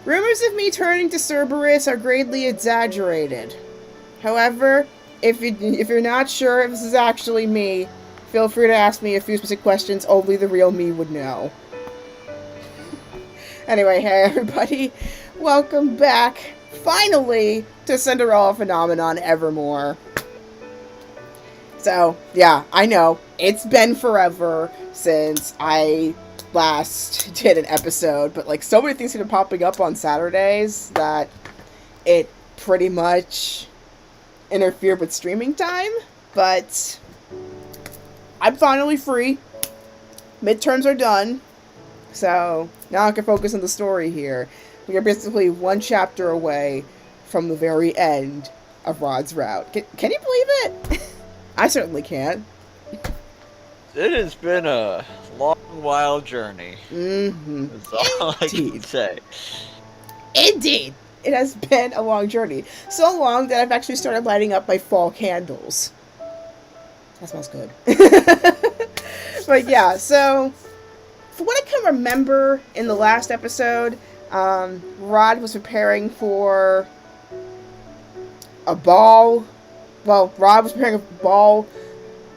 Rumors of me turning to Cerberus are greatly exaggerated. However, if you're not sure if this is actually me, feel free to ask me a few specific questions only the real me would know. Anyway, hey everybody, welcome back, finally, to Cinderella Phenomenon Evermore. So, yeah, I know, it's been forever since I last did an episode, but like so many things have been popping up on Saturdays that it pretty much interfered with streaming time, but I'm finally free. Midterms are done, so now I can focus on the story here. We are basically one chapter away from the very end of Rod's route. Can you believe it? I certainly can. It has been a long, wild journey. Mm-hmm. That's all I can say. Indeed. It has been a long journey. So long that I've actually started lighting up my fall candles. That smells good. But yeah, so for what I can remember in the last episode, Rod was preparing for a ball. Well, Rod was preparing a ball,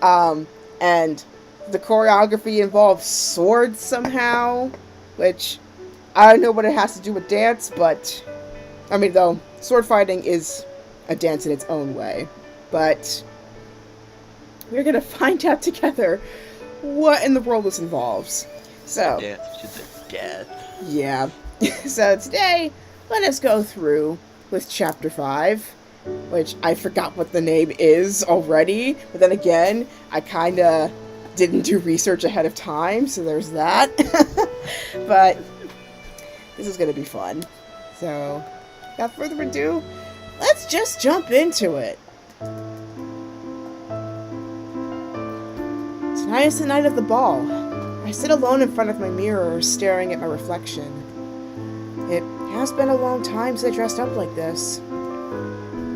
and the choreography involves swords somehow, which I don't know what it has to do with dance, but I mean, though, sword fighting is a dance in its own way. But we're gonna find out together what in the world this involves. So, Dance to the death. Yeah. So today, let us go through with Chapter 5, which I forgot what the name is already, but then again, I kinda didn't do research ahead of time, so there's that. But this is gonna be fun. So, without further ado, let's just jump into it. Tonight is the night of the ball. I sit alone in front of my mirror, staring at my reflection. It has been a long time since I dressed up like this.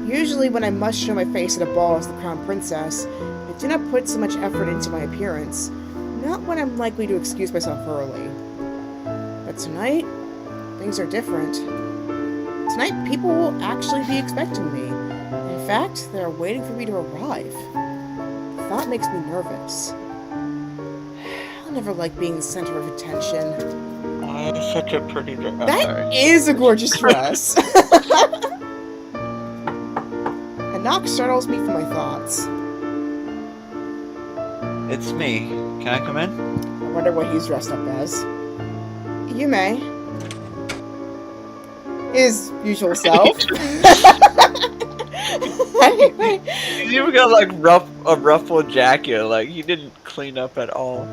Usually when I must show my face at a ball as the crown princess, I do not put so much effort into my appearance, not when I'm likely to excuse myself early. But tonight, things are different. Tonight, people will actually be expecting me. In fact, they are waiting for me to arrive. The thought makes me nervous. I'll never like being the center of attention. Oh, that's such a pretty dress. That is a gorgeous dress. A knock startles me from my thoughts. It's me. Can I come in? I wonder what he's dressed up as. You may. His usual self. Anyway. He's even got like a ruffled jacket. Like he didn't clean up at all.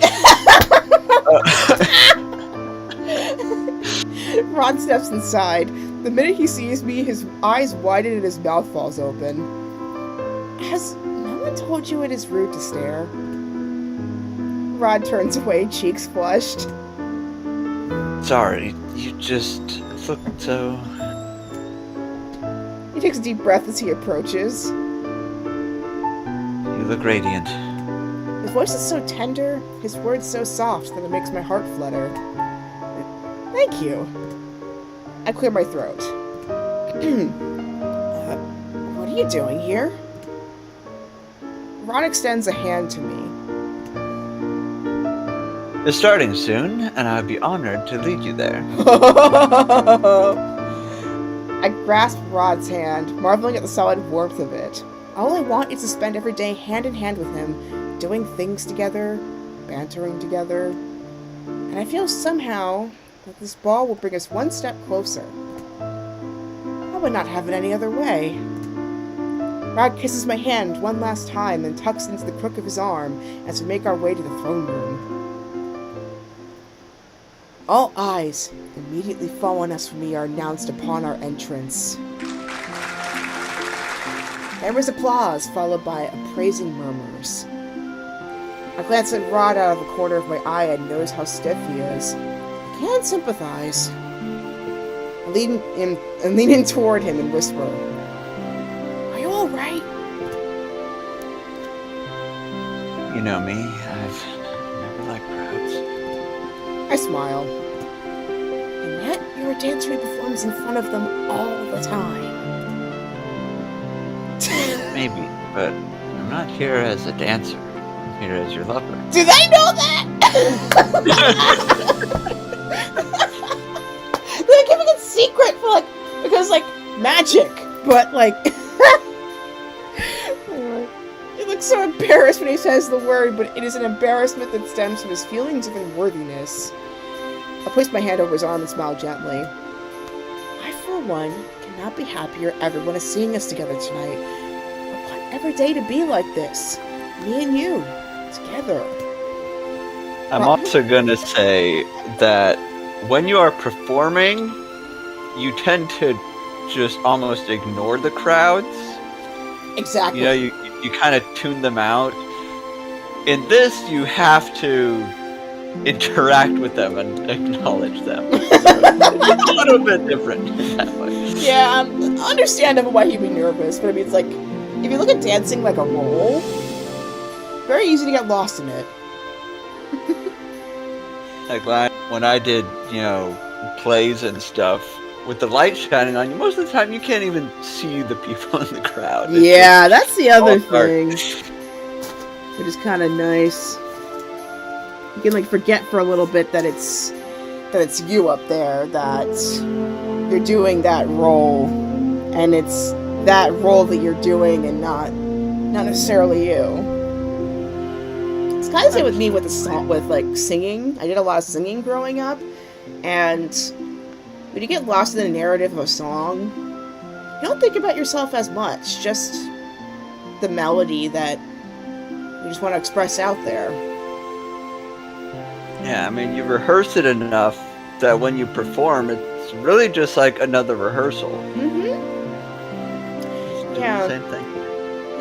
Ron steps inside. The minute he sees me, his eyes widen and his mouth falls open. Has no one told you it is rude to stare? Rod turns away, cheeks flushed. Sorry, you just look so... He takes a deep breath as he approaches. You look radiant. His voice is so tender, his words so soft that it makes my heart flutter. Thank you. I clear my throat. What are you doing here? Ron extends a hand to me. It's starting soon, and I'd be honored to lead you there. I grasp Rod's hand, marveling at the solid warmth of it. All I want is to spend every day hand in hand with him, doing things together, bantering together. And I feel somehow that this ball will bring us one step closer. I would not have it any other way. Rod kisses my hand one last time and tucks into the crook of his arm as we make our way to the throne room. All eyes immediately fall on us when we are announced upon our entrance. There was applause, followed by appraising murmurs. I glance at Rod out of the corner of my eye and notice how stiff he is. I can't sympathize. I lean in toward him and whisper, "Are you all right?" You know me, I've never liked crowds. I smile. And yet, You're a dancer who performs in front of them all the time. Maybe, but I'm not here as a dancer. I'm here as your lover. Do they know that? They're keeping it secret for because magic, but he looks so embarrassed when he says the word, but it is an embarrassment that stems from his feelings of unworthiness. I placed my hand over his arm and smiled gently. I, for one, cannot be happier everyone is seeing us together tonight. I want every day to be like this. Me and you, together. I'm also gonna say that when you are performing, you tend to just almost ignore the crowds. Exactly. You kind of tune them out. In this, you have to interact with them and acknowledge them. It's a little bit different that way. Yeah, understandable why he'd be nervous, but I mean, it's if you look at dancing like a role, very easy to get lost in it. When I did, plays and stuff, with the light shining on you, most of the time you can't even see the people in the crowd. Yeah, that's the other thing. It is kind of nice. You can forget for a little bit that it's you up there, that you're doing that role, and it's that role that you're doing, and not necessarily you. It's kind of the same with me with singing. I did a lot of singing growing up, and when you get lost in the narrative of a song, you don't think about yourself as much, just the melody that you just want to express out there. Yeah, I mean, you rehearse it enough that when you perform, it's really just like another rehearsal. Mm-hmm. Yeah. The same thing.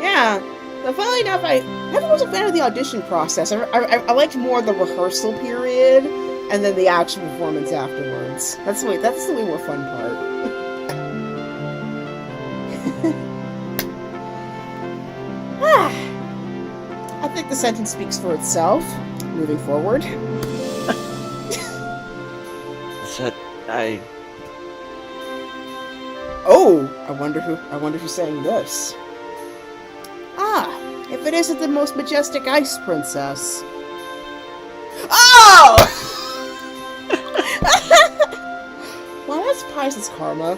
Yeah. But funnily enough, I never was a fan of the audition process. I liked more the rehearsal period and then the actual performance afterwards. That's the way more fun part. I think the sentence speaks for itself. Moving forward. Oh, I wonder who's saying this. If it isn't the most majestic ice princess. Oh! Well, that's Pisces karma.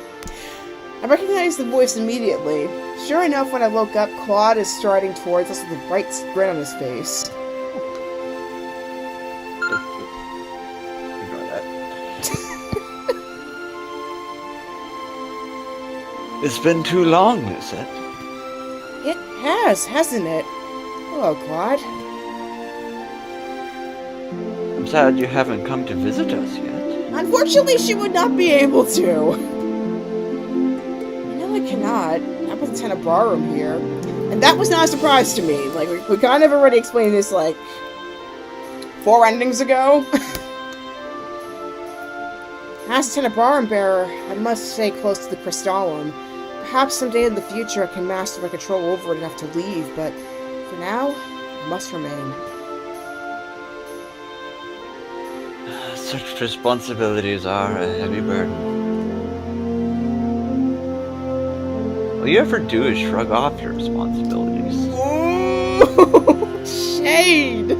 I recognized the voice immediately. Sure enough, when I woke up, Claude is striding towards us with a bright grin on his face. It's been too long, Lucette. It has, hasn't it? Hello, Claude. I'm sad you haven't come to visit us yet. Unfortunately, she would not be able to. No, I cannot. I'm with the tenant barroom here. And that was not a surprise to me. We kind of already explained this, 4 endings ago. As a tenant barroom bearer, I must stay close to the crystallum. Perhaps someday in the future I can master my control over it enough to leave, but for now, I must remain. Such responsibilities are a heavy burden. All you ever do is shrug off your responsibilities. Ooh, shade!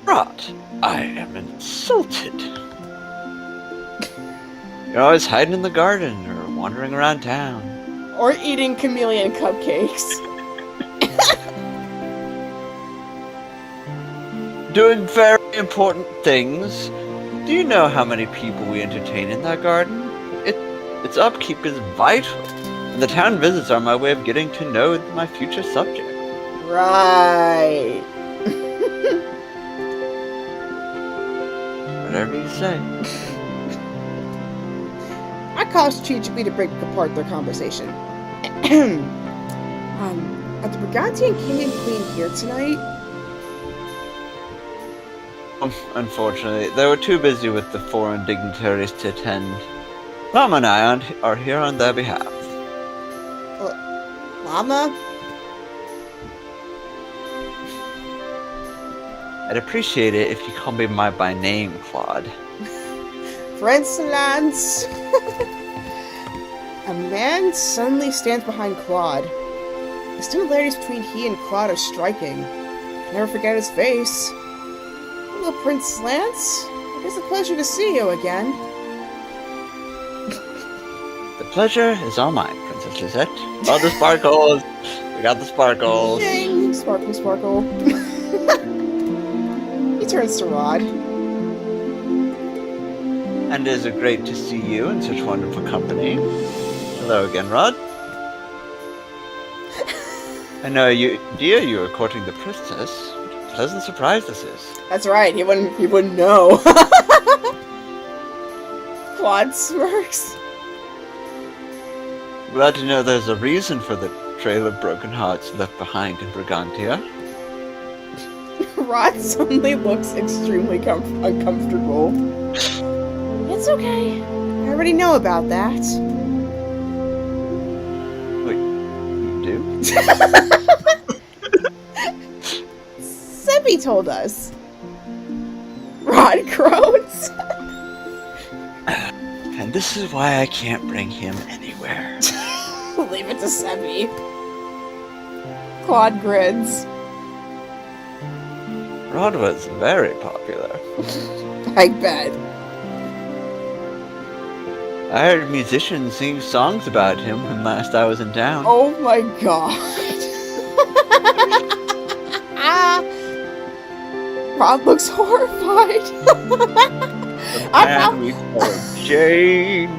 Rot, I am insulted. You're always hiding in the garden or wandering around town. Or eating chameleon cupcakes. Doing very important things. Do you know how many people we entertain in that garden? Its upkeep is vital. And the town visits are my way of getting to know my future subject. Right. Whatever you say. I caused strategically to break apart their conversation. Are the Brigantian King and Queen here tonight? Unfortunately, they were too busy with the foreign dignitaries to attend. Lama and I are here on their behalf. Lama? I'd appreciate it if you call me by name, Claude. Prince Lance! A man suddenly stands behind Claude. The similarities between he and Claude are striking. I'll never forget his face. Hello, Prince Lance. It is a pleasure to see you again. The pleasure is all mine, Princess Lucette. All the sparkles! We got the sparkles! Ding! Sparkle, sparkle. He turns to Rod. And it is great to see you in such wonderful company. Hello again, Rod. I know you, dear, you are courting the princess. What a pleasant surprise this is. That's right, he wouldn't know. Claude smirks. Glad to know there's a reason for the trail of broken hearts left behind in Brigantia. Rod suddenly looks extremely uncomfortable. It's okay. I already know about that. Wait, you do? Sebby told us. Rod groans. And this is why I can't bring him anywhere. Leave it to Sebby. Claude grins. Rod was very popular. I bet. I heard musicians sing songs about him when last I was in town. Oh my god. Rod looks horrified. And we called Jane.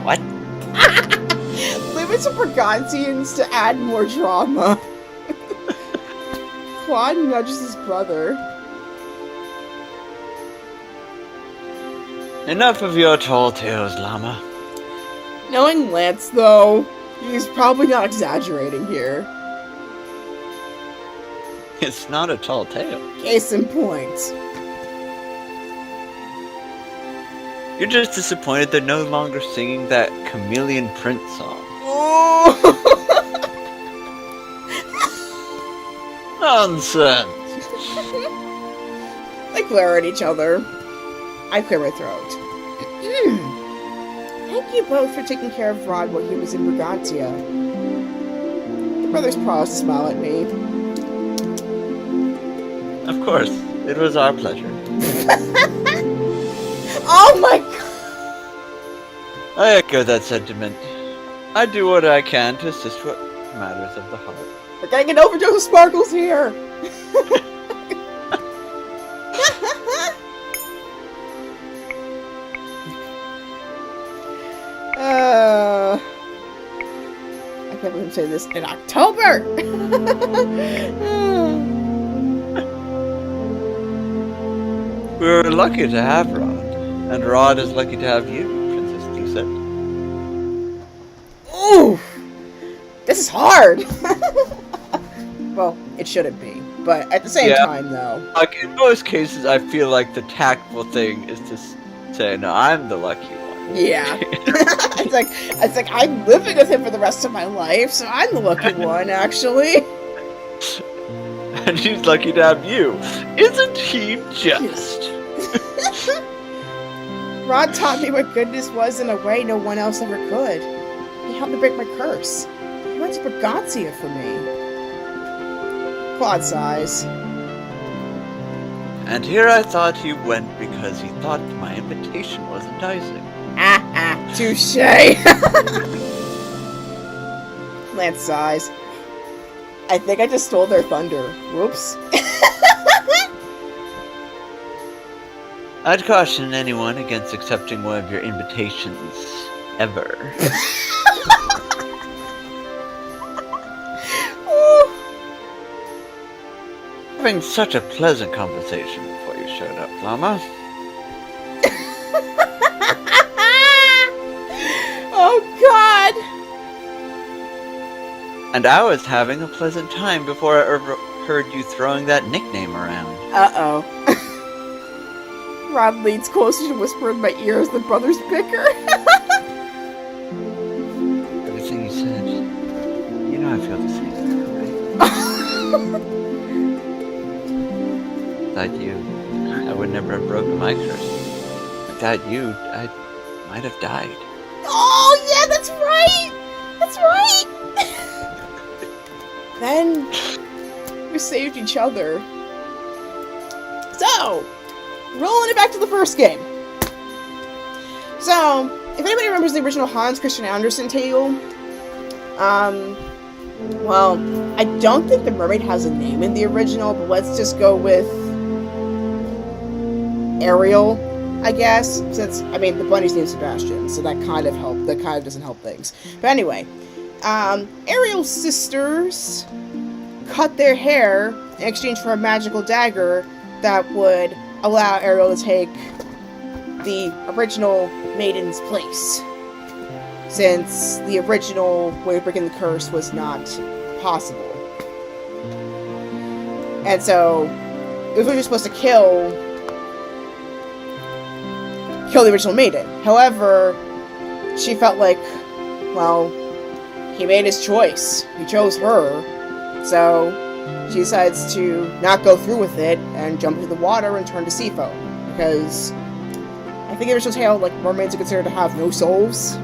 What? Leave it to Brigantians to add more drama. Claude nudges his brother. Enough of your tall tales, Llama. Knowing Lance, though, he's probably not exaggerating here. It's not a tall tale. Case in point. You're just disappointed they're no longer singing that Chameleon Prince song. Oh! Nonsense! They glare at each other. I clear my throat. Thank you both for taking care of Rod while he was in Brigantia. The brothers pause to smile at me. Of course, it was our pleasure. Oh my god! I echo that sentiment. I do what I can to assist what matters of the heart. We're getting an overdose of sparkles here! I can't believe I'm saying this in October! We were lucky to have Rod, and Rod is lucky to have you, Princess Lucette. Ooh! This is hard! Well, it shouldn't be, but at the same time, though. Like, in most cases, I feel like the tactful thing is to say, no, I'm the lucky one. Yeah. it's like I'm living with him for the rest of my life, so I'm the lucky one, actually. And he's lucky to have you. Isn't he just? Rod taught me what goodness was in a way no one else ever could. He helped me break my curse. He went to Brigantia for me. Claude sighs. And here I thought he went because he thought my invitation was enticing. Touche! Lance sighs. I think I just stole their thunder. Whoops. I'd caution anyone against accepting one of your invitations, ever. Having such a pleasant conversation before you showed up, Llama. Oh god! And I was having a pleasant time before I heard you throwing that nickname around. Uh-oh. Rod leans closer to whisper in my ear as the brothers bicker. Everything you said, you know I feel the same, right? Without you, I would never have broken my curse. Without you, I might have died. Oh, yeah, that's right! That's right! Then, we saved each other. So, rolling it back to the first game. So, if anybody remembers the original Hans Christian Andersen tale, well, I don't think the mermaid has a name in the original, but let's just go with Ariel, I guess, since, I mean, the bunny's name's Sebastian, so that kind of doesn't help things. But anyway, Ariel's sisters cut their hair in exchange for a magical dagger that would allow Ariel to take the original maiden's place, since the original way of breaking the curse was not possible. And so, it was really supposed to kill the original maiden. However, she felt like, well, he made his choice. He chose her. So, she decides to not go through with it and jump into the water and turn to sea foam. Because I think the original tale, like, mermaids are considered to have no souls,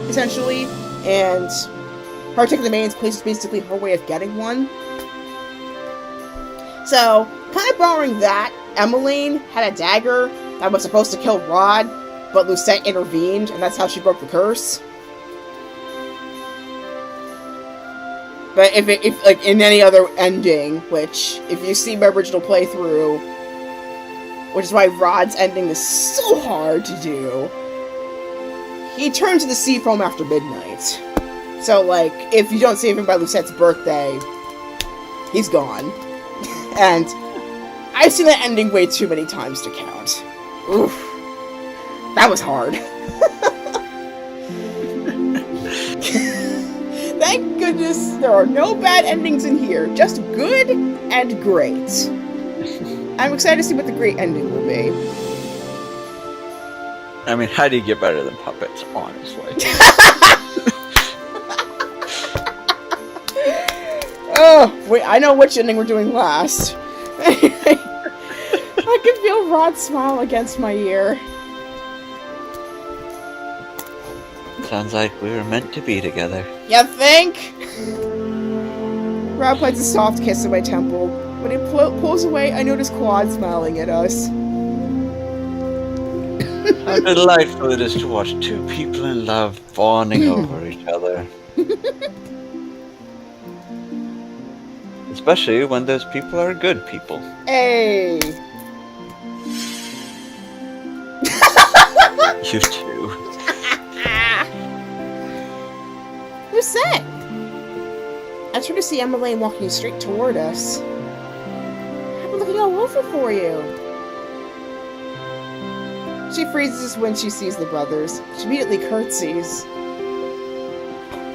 essentially. And her taking the maiden's place is basically her way of getting one. So, kind of borrowing that, Emmeline had a dagger that was supposed to kill Rod, but Lucette intervened, and that's how she broke the curse. But if like in any other ending, which if you see my original playthrough, which is why Rod's ending is so hard to do, he turns to the sea foam after midnight. So like, if you don't save him by Lucette's birthday, he's gone. And I've seen that ending way too many times to count. Oof. That was hard. Thank goodness there are no bad endings in here. Just good and great. I'm excited to see what the great ending will be. I mean, how do you get better than puppets, honestly? Oh, wait, I know which ending we're doing last. I can feel Rod's smile against my ear. Sounds like we were meant to be together. You think? Rod plants a soft kiss on my temple. When he pulls away, I notice Claude smiling at us. How delightful it is to watch two people in love fawning over each other. Especially when those people are good people. Hey! You too. Lucette! I turned to see Emmeline walking straight toward us. I've been looking all over for you. She freezes when she sees the brothers. She immediately curtsies.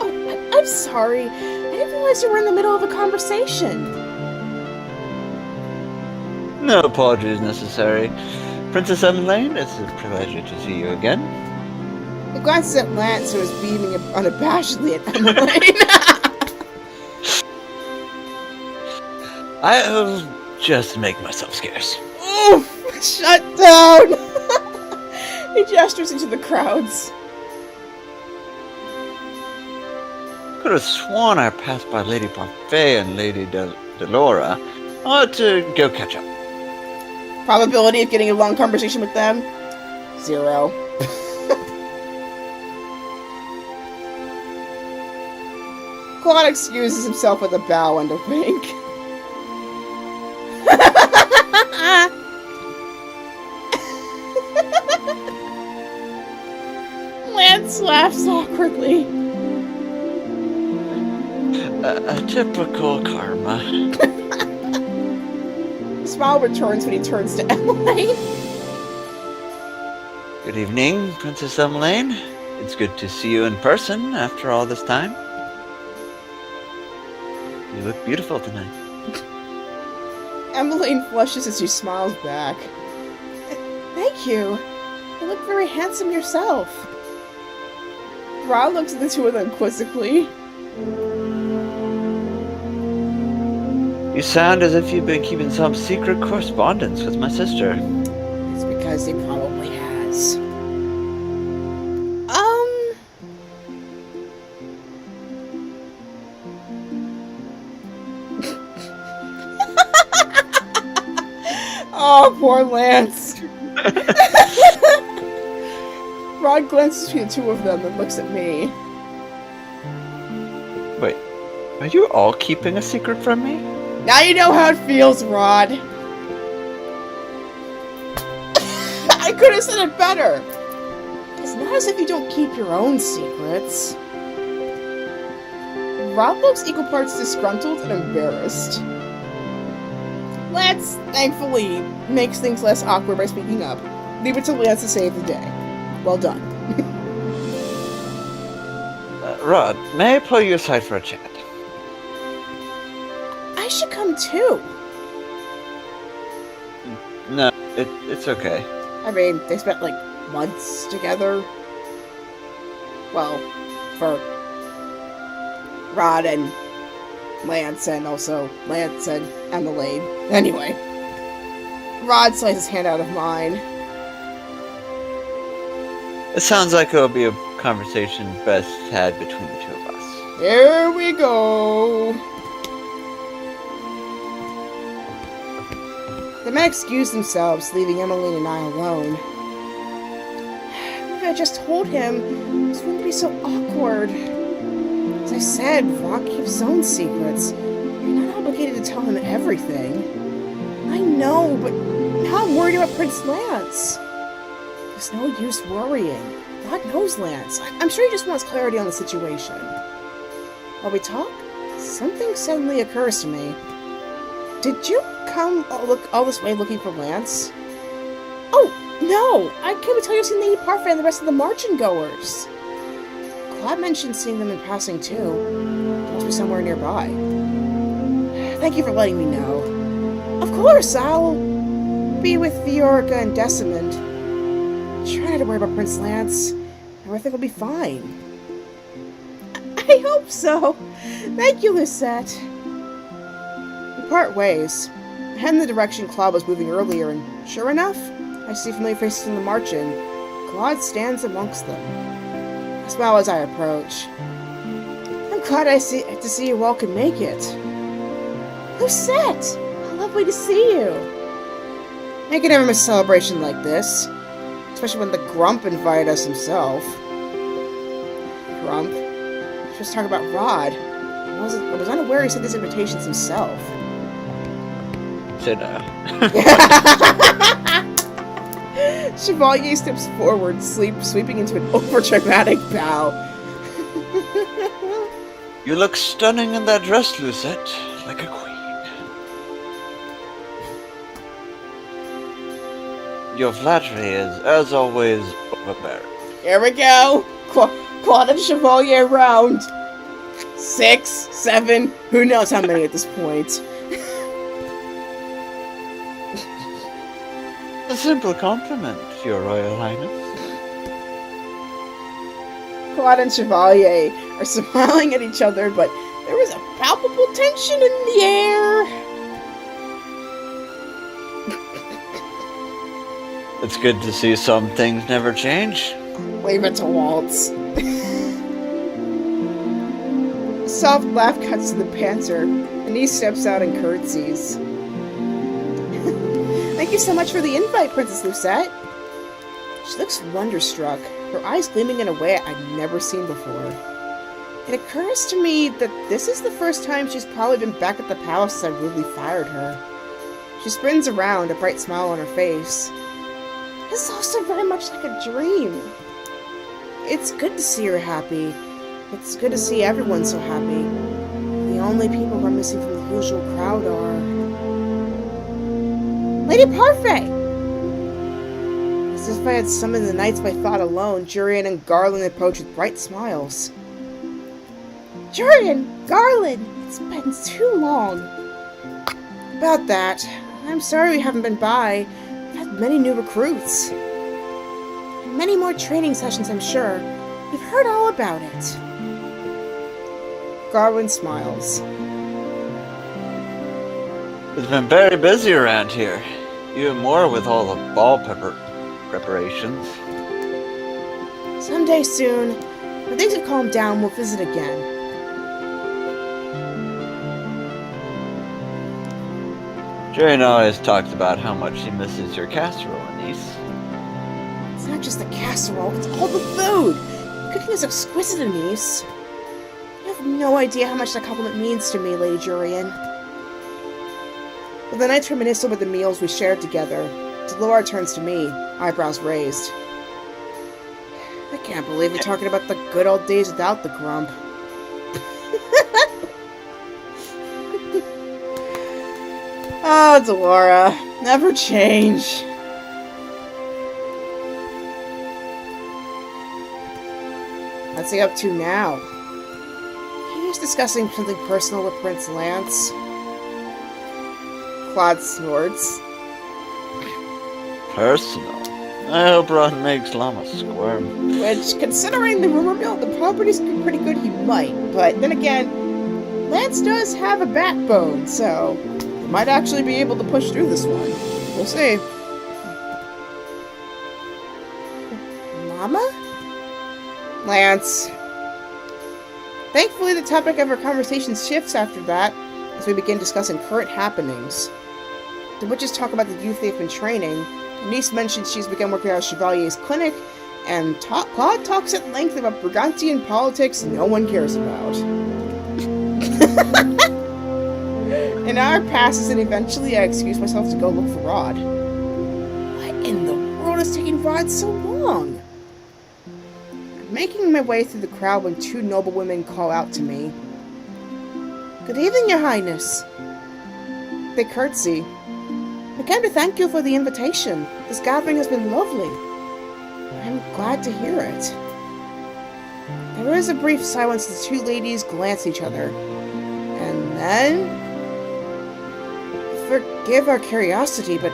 Oh, I'm sorry. I didn't realize you were in the middle of a conversation. No apologies necessary. Princess Emmeline, it's a pleasure to see you again. He glances at Lance, who is beaming unabashedly at Emmeline. I'll just make myself scarce. Oof! Shut down! He gestures into the crowds. Could have sworn I passed by Lady Parfait and Lady Delora. I'll have to go catch up. Probability of getting a long conversation with them? 0. Claude excuses himself with a bow and a wink. Lance laughs awkwardly. A typical karma. Smile returns when he turns to Emmeline. Good evening, Princess Emmeline. It's good to see you in person after all this time. You look beautiful tonight. Emmeline flushes as she smiles back. Thank you. You look very handsome yourself. Ra looks at the two of them quizzically. You sound as if you've been keeping some secret correspondence with my sister. It's because he probably has. Oh, poor Lance. Rod glances between the two of them and looks at me. Wait, are you all keeping a secret from me? Now you know how it feels, Rod. I could have said it better. It's not as if you don't keep your own secrets. Rod looks equal parts disgruntled and embarrassed. Lance, thankfully, makes things less awkward by speaking up. Leave it to Lance to save the day. Well done. Rod, may I pull you aside for a chat? I should come too. No, it's okay. I mean, they spent like months together. Well, for Rod and Lance, and also Lance and Emily. Anyway, Rod slices his hand out of mine. It sounds like it'll be a conversation best had between the two of us. Here we go. The men excuse themselves, leaving Emily and I alone. Maybe I just told him this wouldn't be so awkward. As I said, Rod keeps his own secrets. You're not obligated to tell him everything. I know, but now I'm worried about Prince Lance. There's no use worrying. Rod knows Lance. I'm sure he just wants clarity on the situation. While we talk, something suddenly occurs to me. Did you come all this way looking for Lance? Oh, no! I came to tell you I've seen Lady Parfait and the rest of the marching goers. Claude mentioned seeing them in passing too. They must be somewhere nearby. Thank you for letting me know. Of course, I'll be with Theological and Decimond. Try not to worry about Prince Lance. Everything will be fine. I hope so. Thank you, Lucette. We part ways. I head in the direction Claude was moving earlier, and sure enough, I see familiar faces in the marching. Claude stands amongst them. I smile as I approach. I'm glad to see you all can make it. Lucette! How lovely to see you. I can never miss a celebration like this. Especially when the Grump invited us himself. Grump? Just talking about Rod. I was unaware he sent these invitations himself. Cinna. Chevalier steps forward, sweeping into an overdramatic bow. You look stunning in that dress, Lucette, like a queen. Your flattery is, as always, overbearing. Here we go! Claude and Chevalier round! 6, 7, who knows how many at this point. A simple compliment, Your Royal Highness. Claude and Chevalier are smiling at each other, but there is a palpable tension in the air. It's good to see some things never change. Leave it to Waltz. A soft laugh cuts to the Panther, and he steps out and curtsies. Thank you so much for the invite, Princess Lucette. She looks wonderstruck, her eyes gleaming in a way I'd never seen before. It occurs to me that this is the first time she's probably been back at the palace since I rudely fired her. She spins around, a bright smile on her face. This is also very much like a dream. It's good to see her happy. It's good to see everyone so happy. The only people who are missing from the usual crowd are... Lady Parfait! As if I had summoned the knights by thought alone, Jurian and Garland approached with bright smiles. Jurian! Garland! It's been too long. About that, I'm sorry we haven't been by. We've had many new recruits. Many more training sessions, I'm sure. We've heard all about it. Garland smiles. It's been very busy around here. Even more with all the ball preparations. Someday soon, when things have calmed down, we'll visit again. Jane always talks about how much she misses your casserole, niece. It's not just the casserole, it's all the food! Your cooking is exquisite, Anise. You have no idea how much that compliment means to me, Lady Jurian. When the nights reminisce over the meals we shared together, Delora turns to me, eyebrows raised. I can't believe we're talking about the good old days without the grump. Oh, Delora, never change. What's he up to now? He's discussing something personal with Prince Lance. Claude snorts. Personal? I hope Ron makes Llama squirm. Which, considering the rumor mill, the property's pretty good, he might. But then again, Lance does have a backbone, so he might actually be able to push through this one. We'll see. Mama? Lance. Thankfully, the topic of our conversation shifts after that, as we begin discussing current happenings. The witches talk about the youth they've been training. Niece mentioned she's begun working out at Chevalier's clinic, and Claude talks at length about Brigantian politics no one cares about. An hour passes, and eventually I excuse myself to go look for Rod. What in the world is taking Rod so long? I'm making my way through the crowd when two noble women call out to me. Good evening, Your Highness. They curtsy. I came to thank you for the invitation. This gathering has been lovely. I'm glad to hear it. There is a brief silence as the two ladies glance at each other. And then... Forgive our curiosity, but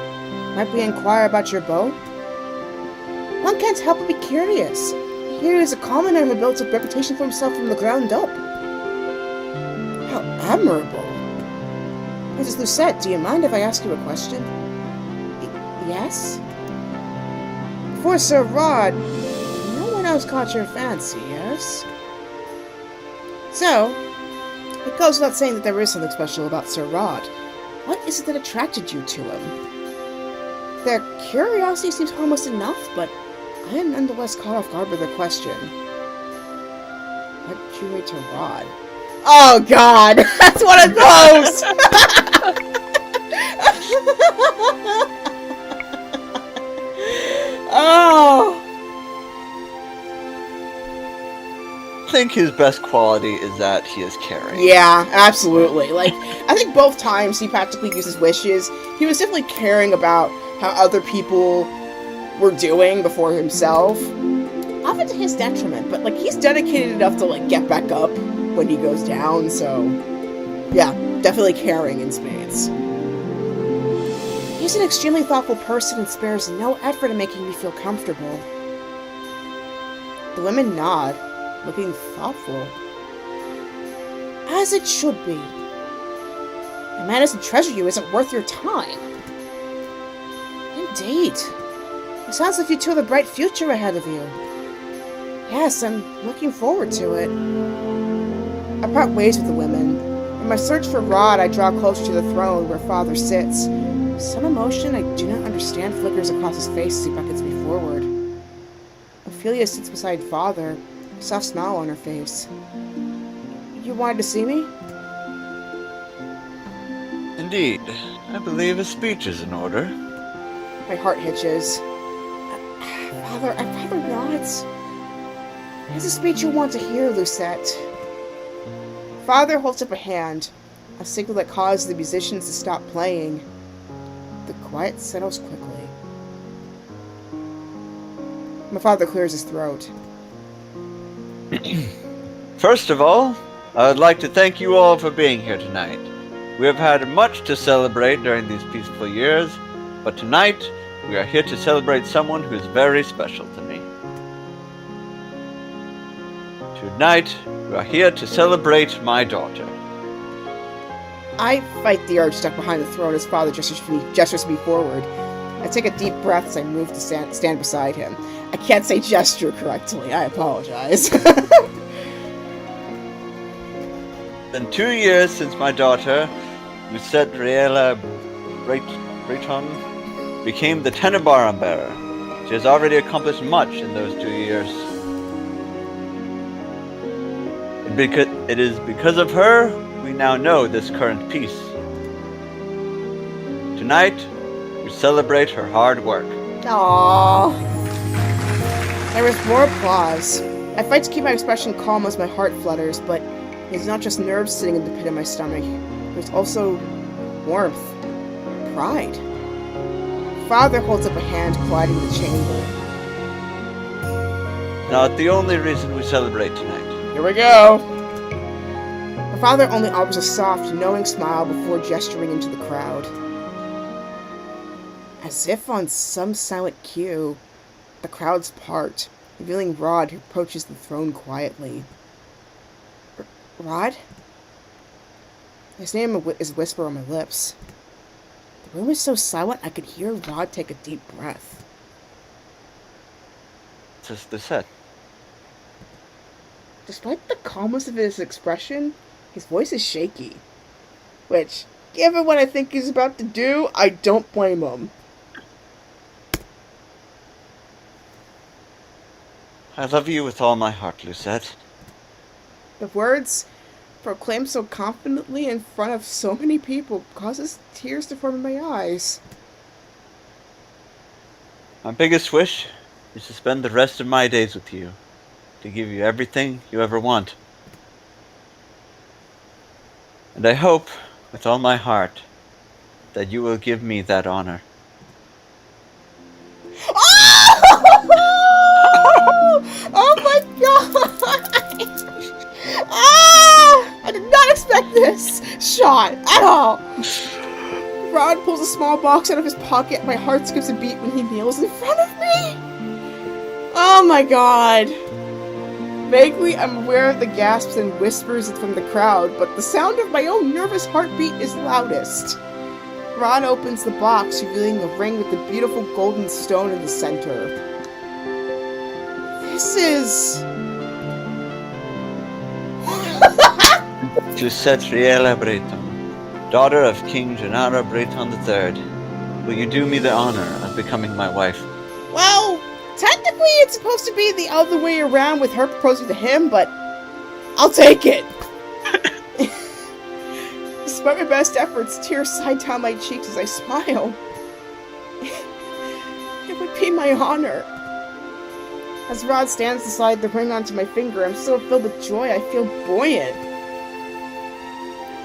might we inquire about your bow? One can't help but be curious. Here is a commoner who built a reputation for himself from the ground up. How admirable. Mrs. Lucette, do you mind if I ask you a question? Yes? For Sir Rod, no one else caught your fancy, yes? So, it goes without saying that there is something special about Sir Rod. What is it that attracted you to him? Their curiosity seems harmless enough, but I am nonetheless caught off guard by their question. What drew me to Rod? Oh god! That's one of those! Oh! I think his best quality is that he is caring. Yeah, absolutely. Like, I think both times he practically uses wishes, he was definitely caring about how other people were doing before himself. Often to his detriment, but, like, he's dedicated enough to, like, get back up when he goes down, so... Yeah, definitely caring in spades. He's an extremely thoughtful person and spares no effort in making me feel comfortable. The women nod, looking thoughtful. As it should be. A man doesn't treasure you isn't worth your time. Indeed. It sounds like you two have a bright future ahead of you. Yes, I'm looking forward to it. I part ways with the women. In my search for Rod, I draw closer to the throne where Father sits. Some emotion I do not understand flickers across his face as he beckons me forward. Ophelia sits beside Father, a soft smile on her face. You wanted to see me? Indeed. I believe a speech is in order. My heart hitches. Father, I'd rather not. Here's a speech you want to hear, Lucette. Father holds up a hand, a signal that causes the musicians to stop playing. The quiet settles quickly. My father clears his throat. First of all, I would like to thank you all for being here tonight. We have had much to celebrate during these peaceful years, but tonight we are here to celebrate someone who is very special to me. Tonight, we are here to celebrate my daughter. I fight the urge stuck behind the throne. His father gestures me forward. I take a deep breath as I move to stand beside him. I can't say gesture correctly. I apologize. Been 2 years since my daughter, Lucette Breton, became the Tenenbaum bearer. She has already accomplished much in those 2 years. It is because of her we now know this current peace. Tonight, we celebrate her hard work. Aww. There is more applause. I fight to keep my expression calm as my heart flutters, but it's not just nerves sitting in the pit of my stomach. There's also warmth, pride. Father holds up a hand, quieting the chamber. Not the only reason we celebrate tonight. Here we go. My father only offers a soft, knowing smile before gesturing into the crowd. As if on some silent cue, the crowds part, revealing Rod, who approaches the throne quietly. Rod? His name is a whisper on my lips. The room is so silent I could hear Rod take a deep breath. It's Lucette. Despite the calmness of his expression, his voice is shaky. Which, given what I think he's about to do, I don't blame him. I love you with all my heart, Lucette. The words, proclaimed so confidently in front of so many people, causes tears to form in my eyes. My biggest wish is to spend the rest of my days with you, to give you everything you ever want. And I hope, with all my heart, that you will give me that honor. Oh my god! I did not expect this shot at all. Rod pulls a small box out of his pocket. My heart skips a beat when he kneels in front of me. Oh my god. Vaguely, I'm aware of the gasps and whispers from the crowd, but the sound of my own nervous heartbeat is loudest. Rod opens the box, revealing a ring with the beautiful golden stone in the center. This is... Lucette Breton, daughter of King Gennaro Breton III, will you do me the honor of becoming my wife? Well, technically it's supposed to be the other way around with her proposing to him, but I'll take it. Despite my best efforts, tears slide down my cheeks as I smile. It would be my honor. As Rod stands to slide the ring onto my finger, I'm so filled with joy I feel buoyant.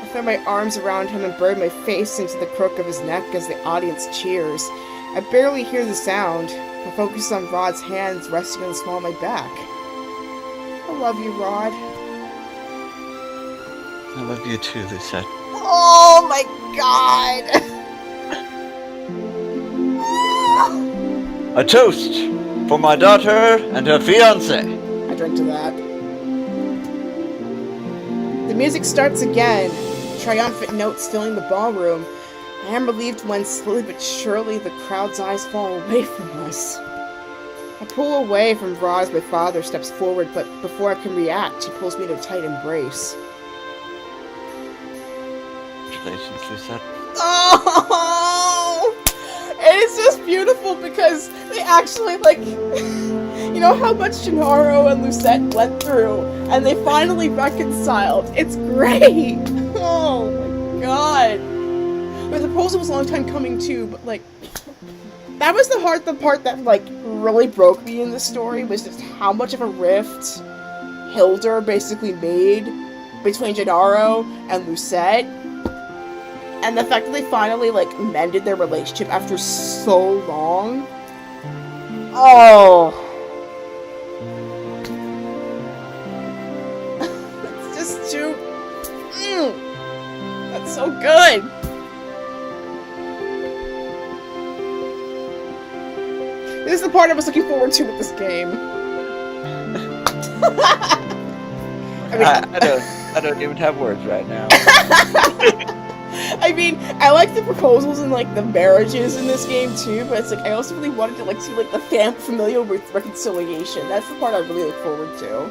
I throw my arms around him and bury my face into the crook of his neck as the audience cheers. I barely hear the sound. I focus on Rod's hands resting on the small of my back. I love you, Rod. I love you too, Lucette. Oh my god! A toast for my daughter and her fiancé. I drink to that. The music starts again, triumphant notes filling the ballroom. I am relieved when, slowly but surely, the crowd's eyes fall away from us. I pull away from Rod as my father steps forward, but before I can react, he pulls me in a tight embrace. Congratulations, Lucette. Oh! And it's just beautiful because they actually, you know how much Gennaro and Lucette went through, and they finally reconciled. It's great! Oh my god. The proposal was a long time coming too, but that was the part that really broke me in the story, was just how much of a rift Hildur basically made between Gennaro and Lucette. And the fact that they finally, mended their relationship after so long. Oh. It's just too... That's so good. This is the part I was looking forward to with this game. I don't even have words right now. I mean, I like the proposals and like the marriages in this game too, but it's like I also really wanted to like see like the familial with reconciliation. That's the part I really look forward to.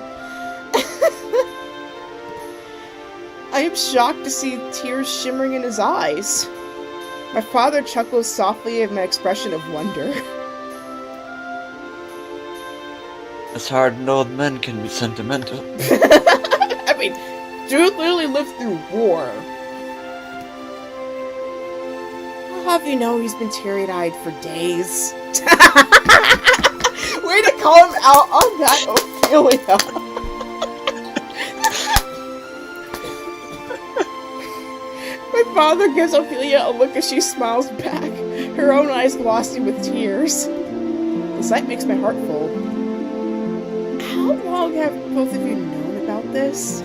I am shocked to see tears shimmering in his eyes. My father chuckles softly at my expression of wonder. As hardened old men can be sentimental. I mean, dude literally lived through war. I'll have you know he's been teary-eyed for days. Way to call him out on that, Ophelia. My father gives Ophelia a look as she smiles back, her own eyes glossy with tears. The sight makes my heart full. How long have both of you known about this?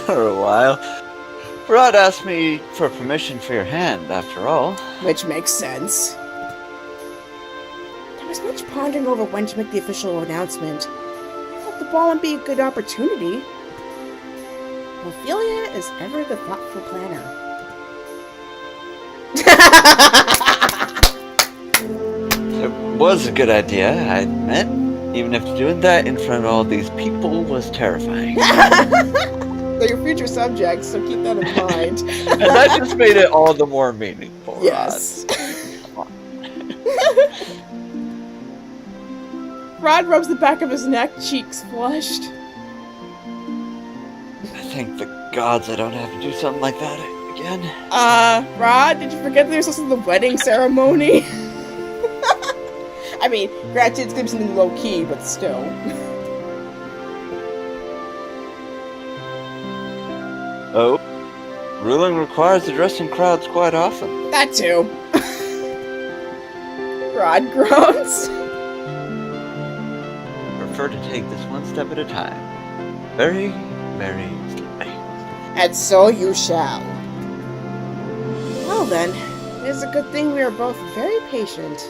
For a while. Rod asked me for permission for your hand, after all. Which makes sense. There was much pondering over when to make the official announcement. I thought the ball would be a good opportunity. Ophelia is ever the thoughtful planner. It was a good idea, I admit. Even if doing that in front of all these people was terrifying. They're your future subjects, so keep that in mind. And that just made it all the more meaningful. Yes. Rod rubs the back of his neck, cheeks flushed. I thank the gods I don't have to do something like that again. Rod, did you forget there's also the wedding ceremony? I mean, granted, it's gonna be something low-key, but still. Oh? Ruling requires addressing crowds quite often. That too. Rod groans. I prefer to take this one step at a time. Very, very slowly. And so you shall. Well then, it is a good thing we are both very patient.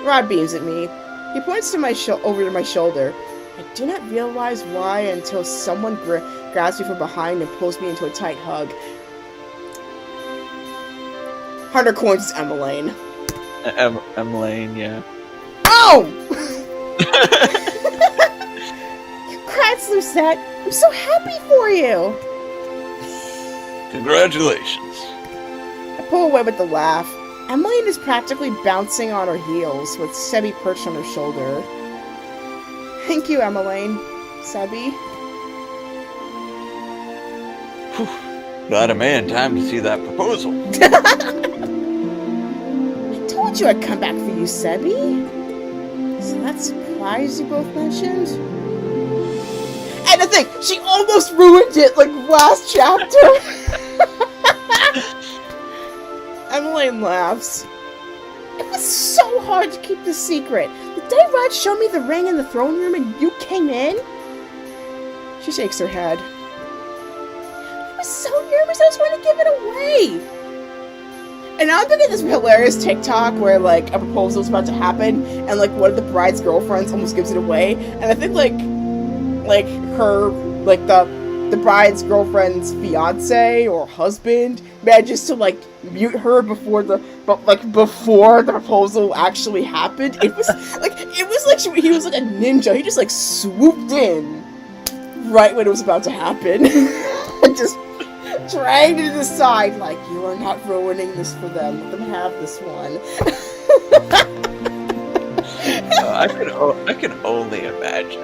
Rod beams at me. He points to my over to my shoulder. I do not realize why until someone grabs me from behind and pulls me into a tight hug. 100 coins is Emmeline. Emmeline, yeah. Oh! Congrats, Lucette! I'm so happy for you! Congratulations. I pull away with a laugh. Emmeline is practically bouncing on her heels, with Sebi perched on her shoulder. Thank you, Emmeline. Sebi. Whew. Glad I made in time to see that proposal. I told you I'd come back for you, Sebi. So that surprise you both mentioned? And the thing, she almost ruined it, like, last chapter! Emmeline laughs. It was so hard to keep this secret. The day Rod showed me the ring in the throne room and you came in? She shakes her head. I was so nervous I was going to give it away. And now I'm thinking this hilarious TikTok where, like, a proposal's about to happen and, like, one of the bride's girlfriends almost gives it away. And I think, like her, like, the bride's girlfriend's fiance or husband manages to, like, mute her before the proposal actually happened. It was like he was like a ninja. He just, like, swooped in right when it was about to happen and just dragged it to the side like, you are not ruining this for them. Let them have this one. I can only imagine.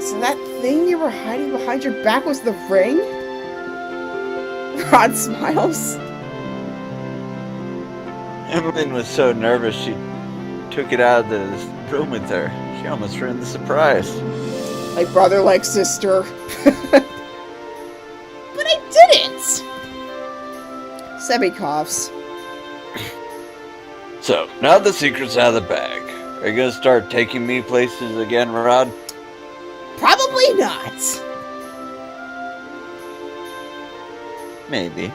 So that thing you were hiding behind your back was the ring? Rod smiles. Emmeline was so nervous she took it out of the room with her. She almost ruined the surprise. Like brother, like sister. But I didn't! Sebi coughs. So, now the secret's out of the bag. Are you gonna start taking me places again, Rod? Probably not. Maybe.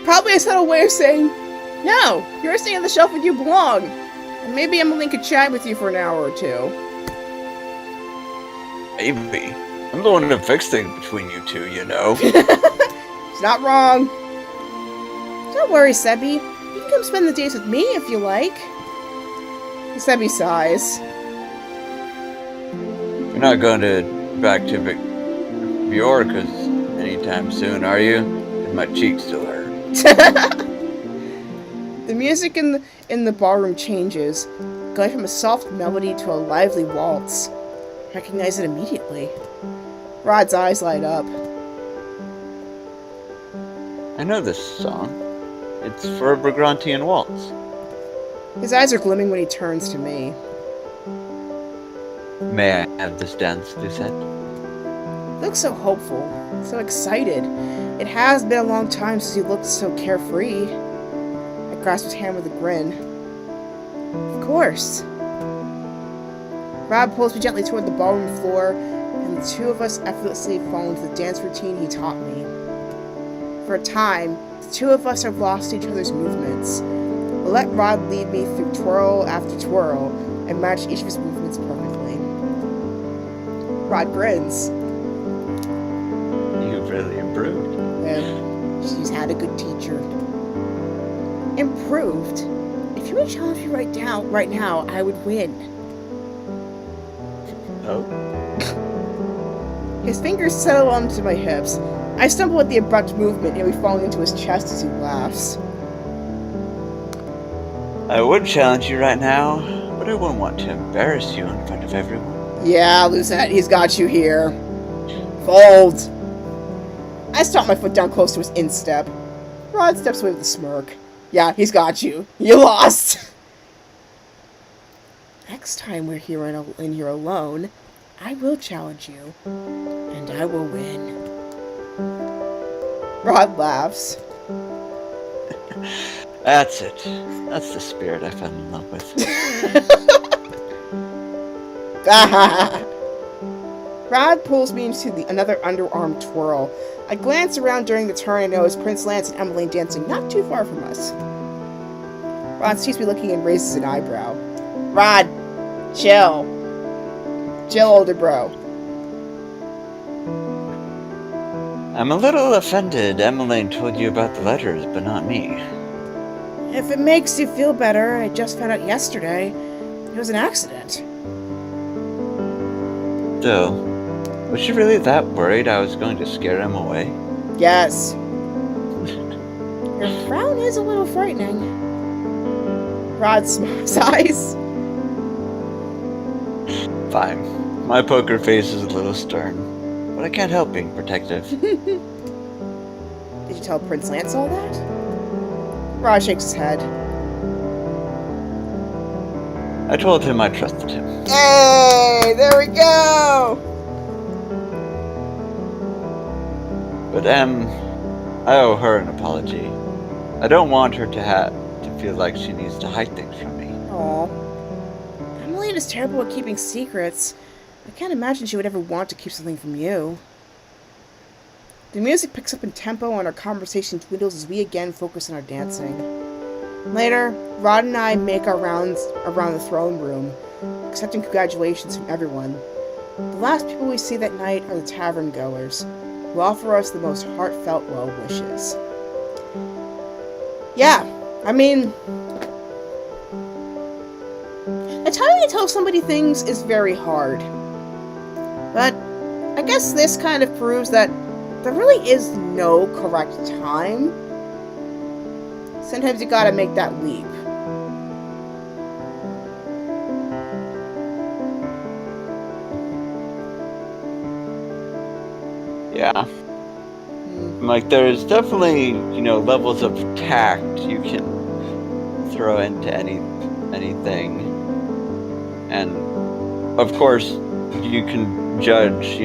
Probably a subtle way of saying, no, you're staying on the shelf where you belong. Maybe Emily could chat with you for an hour or two. Maybe. I'm the one to fix things between you two, you know. It's not wrong. Don't worry, Sebi. You can come spend the days with me if you like. Sebi sighs. You're not going back to Bjorka's anytime soon, are you? My cheeks still hurt. The music in the ballroom changes, going from a soft melody to a lively waltz. Recognize it immediately. Rod's eyes light up. I know this song. It's for a Brigrantian waltz. His eyes are glimmering when he turns to me. May I have this dance, Lucette? He looks so hopeful, so excited. It has been a long time since he looked so carefree. I grasp his hand with a grin. Of course. Rob pulls me gently toward the ballroom floor, and the two of us effortlessly fall into the dance routine he taught me. For a time, the two of us are lost in each other's movements. I let Rod lead me through twirl after twirl, and match each of his movements perfectly. Rod grins. You've really improved. She's had a good teacher. Improved? If you would challenge me right now, I would win. Oh? His fingers settle onto my hips. I stumble at the abrupt movement, nearly falling into his chest as he laughs. I would challenge you right now, but I wouldn't want to embarrass you in front of everyone. Yeah, Lucette, he's got you here. Fold! I stomp my foot down close to his instep. Rod steps away with a smirk. Yeah, he's got you. You lost! Next time we're here in here alone, I will challenge you, and I will win. Rod laughs. That's it. That's the spirit I fell in love with. Rod pulls me into another underarm twirl. I glance around during the turn and notice Prince Lance and Emmeline dancing not too far from us. Rod sees me looking and raises an eyebrow. Rod, chill. Chill, older bro. I'm a little offended Emmeline told you about the letters, but not me. If it makes you feel better, I just found out yesterday. It was an accident. So, was she really that worried I was going to scare him away? Yes. Your frown is a little frightening. Rod sighs. Fine. My poker face is a little stern, but I can't help being protective. Did you tell Prince Lance all that? Rod shakes his head. I told him I trusted him. Hey, there we go! But I owe her an apology. I don't want her to feel like she needs to hide things from me. Aw. Emmeline is terrible at keeping secrets. I can't imagine she would ever want to keep something from you. The music picks up in tempo and our conversation dwindles as we again focus on our dancing. Later, Rod and I make our rounds around the throne room, accepting congratulations from everyone. The last people we see that night are the tavern goers, who offer us the most heartfelt well wishes. Yeah, I mean, telling to tell somebody things is very hard. But I guess this kind of proves that there really is no correct time. Sometimes you gotta make that leap. Yeah. Like, there's definitely, levels of tact you can throw into anything. And, of course, you can judge,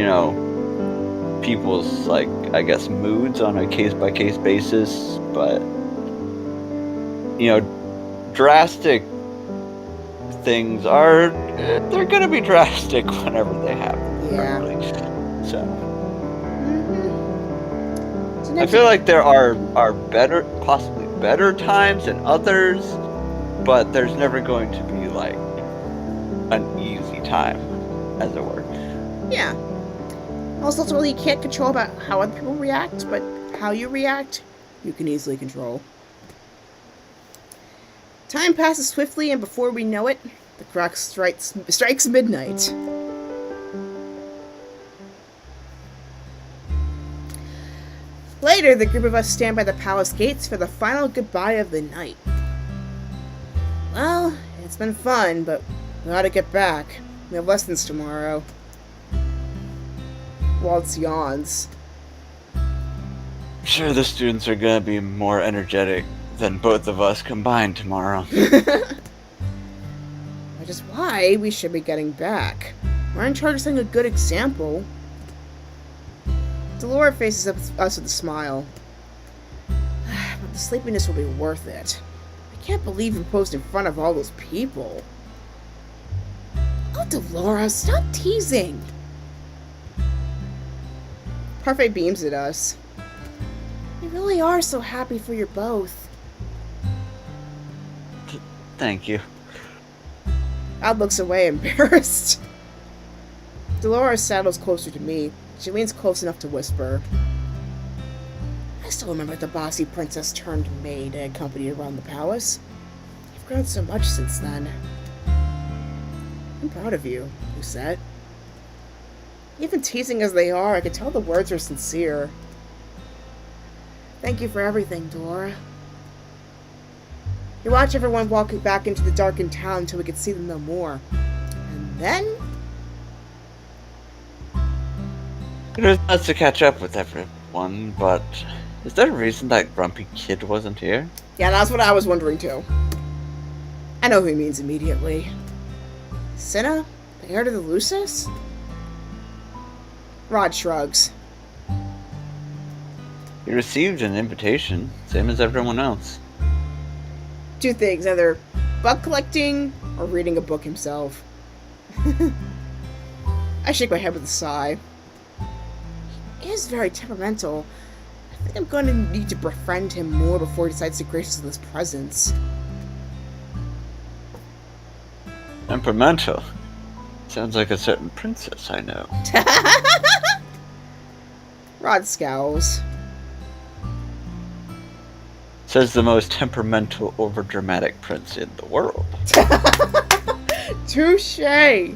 people's, I guess, moods on a case-by-case basis. But, drastic things they're gonna be drastic whenever they happen. Yeah. Probably. So... I feel like there are possibly better times than others, but there's never going to be like, an easy time, as it were. Yeah. Also, ultimately, you can't control about how other people react, but how you react, you can easily control. Time passes swiftly, and before we know it, the clock strikes midnight. Later, the group of us stand by the palace gates for the final goodbye of the night. Well, it's been fun, but we ought to get back. We have lessons tomorrow. Waltz yawns. I'm sure the students are gonna be more energetic than both of us combined tomorrow. Which is why we should be getting back. We're in charge of setting a good example. Delora faces us with a smile. But the sleepiness will be worth it. I can't believe you posed in front of all those people. Oh, Delora, stop teasing. Parfait beams at us. We really are so happy for you both. Thank you. Ad looks away, embarrassed. Delora saddles closer to me. She leans close enough to whisper. I still remember the bossy princess turned maid and accompanied around the palace. You've grown so much since then. I'm proud of you, Lucette. Even teasing as they are, I can tell the words are sincere. Thank you for everything, Delora. You watch everyone walking back into the darkened town until we could see them no more. And then... It was nice to catch up with everyone, but is there a reason that grumpy kid wasn't here? Yeah, that's what I was wondering too. I know who he means immediately. Sinna? The heir to the Lucis? Rod shrugs. He received an invitation, same as everyone else. Two things, either bug collecting or reading a book himself. I shake my head with a sigh. He is very temperamental. I think I'm going to need to befriend him more before he decides to grace us with his presence. Temperamental? Sounds like a certain princess I know. Rod scowls. Says the most temperamental, overdramatic prince in the world. Touche! I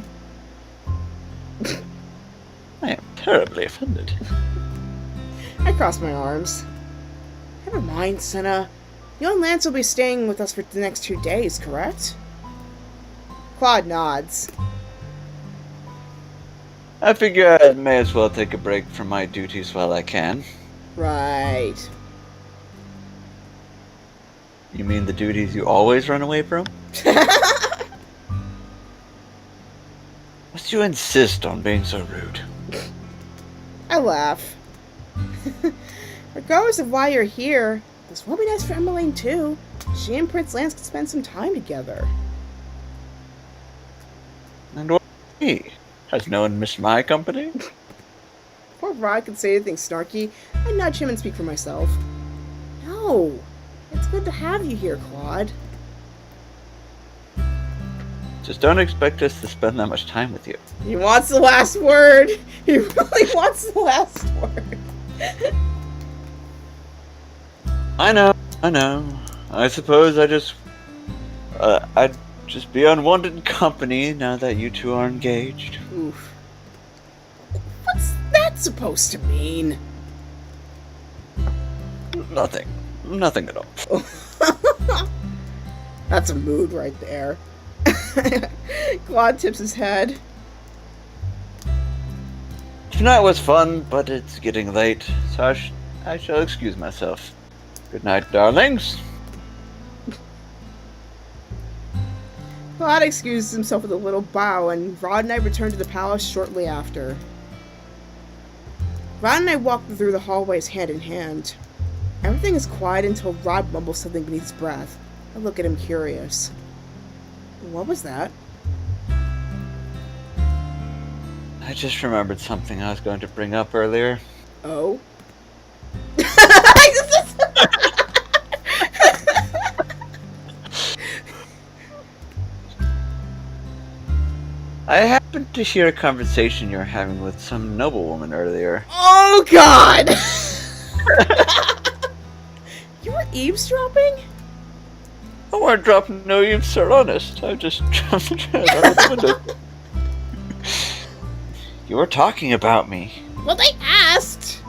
am terribly offended. I cross my arms. Never mind, Sinna. You and Lance will be staying with us for the next 2 days, correct? Claude nods. I figure I may as well take a break from my duties while I can. Right. You mean the duties you always run away from? Must you insist on being so rude? I laugh. Regardless of why you're here, this will be nice for Emmeline too. She and Prince Lance can spend some time together. And what me? Has no one missed my company? Before Rod could say anything snarky, I nudge him and speak for myself. No, it's good to have you here, Claude. Just don't expect us to spend that much time with you. He wants the last word. He really wants the last word. I know. I suppose I'd just be unwanted company now that you two are engaged. Oof. What's that supposed to mean? Nothing at all. That's a mood right there. Claude tips his head. Tonight was fun, but it's getting late, so I shall excuse myself. Good night, darlings. Claude excuses himself with a little bow, and Rod and I return to the palace shortly after. Rod and I walk through the hallways hand in hand. Everything is quiet until Rod mumbles something beneath his breath. I look at him curious. What was that? I just remembered something I was going to bring up earlier. Oh? I happened to hear a conversation you were having with some noblewoman earlier. Oh, God! You were eavesdropping? I weren't dropping no eaves, sir, honest. I just dropped the window. You were talking about me. Well, they asked!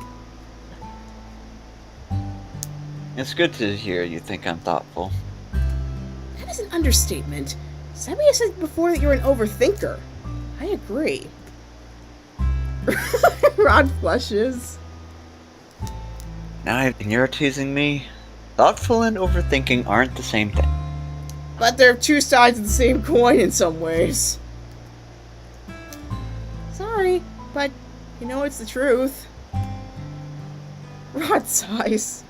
It's good to hear you think I'm thoughtful. That is an understatement. Sammy said before that you're an overthinker. I agree. Rod flushes. Now you're teasing me. Thoughtful and overthinking aren't the same thing. But they're two sides of the same coin in some ways. Sorry, but you know it's the truth. Rod sighs.